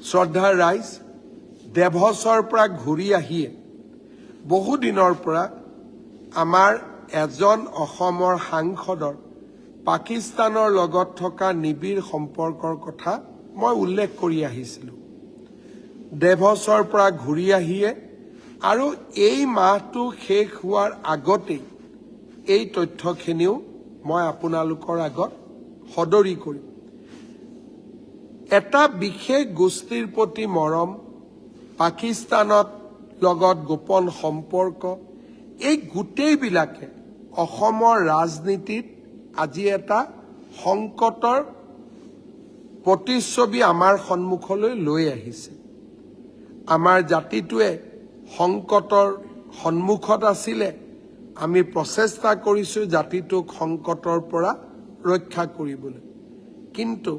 শ্ৰদ্ধাৰ ৰাইজ, দেভছৰ পৰা ঘূৰি আহিয়ে বহুদিনৰ পৰা আমাৰ এজন অসমৰ সাংসদৰ পাকিস্তানৰ লগত থকা নিবিড় সম্পৰ্কৰ কথা মই উল্লেখ কৰি আহিছিলোঁ। দেভছৰ পৰা ঘূৰি আহিয়ে আৰু এই মাহটো শেষ হোৱাৰ আগতেই এই তথ্যখিনিও মই আপোনালোকৰ আগত সদৰি কৰিম। এটা বিশেষ গোষ্ঠীৰ প্ৰতি মৰম, পাকিস্তানত লগত গোপন সম্পৰ্ক, এই গোটেইবিলাকে অসমৰ ৰাজনীতিত আজি এটা সংকটৰ প্ৰতিচ্ছবি আমাৰ সন্মুখলৈ লৈ আহিছে। আমাৰ জাতিটোৱে সংকটৰ সন্মুখত আছিলে, আমি প্ৰচেষ্টা কৰিছোঁ জাতিটোক সংকটৰ পৰা ৰক্ষা কৰিবলৈ। কিন্তু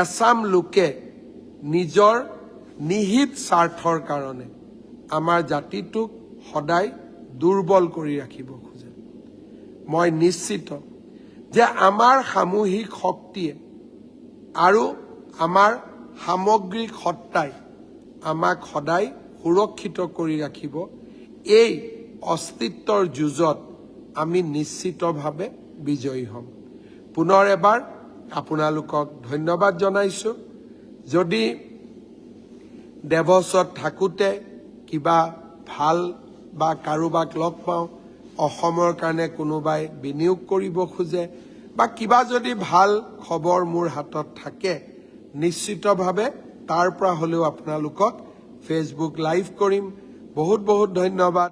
এছাম লোকে নিজৰ নিহিত স্বাৰ্থৰ কাৰণে আমাৰ জাতিটোক সদায় দুৰ্বল কৰি ৰাখিব খোজে। মই নিশ্চিত যে আমাৰ সামূহিক শক্তিয়ে আৰু আমাৰ সামগ্ৰিক সত্তাই আমাক সদায় সুৰক্ষিত কৰি ৰাখিব। এই অস্তিত্বৰ যুঁজত আমি নিশ্চিতভাৱে বিজয়ী হ'ম। পুনৰ এবাৰ আপোনালোকক ধন্যবাদ জনাইছোঁ। যদি দেভছত থাকোঁতে কিবা ভাল বা কাৰোবাক লগ পাওঁ, অসমৰ কাৰণে কোনোবাই বিনিয়োগ কৰিব খোজে বা কিবা যদি ভাল খবৰ মোৰ হাতত থাকে, নিশ্চিতভাৱে তাৰ পৰা হ'লেও আপোনালোকক ফেচবুক লাইভ কৰিম। বহুত বহুত ধন্যবাদ।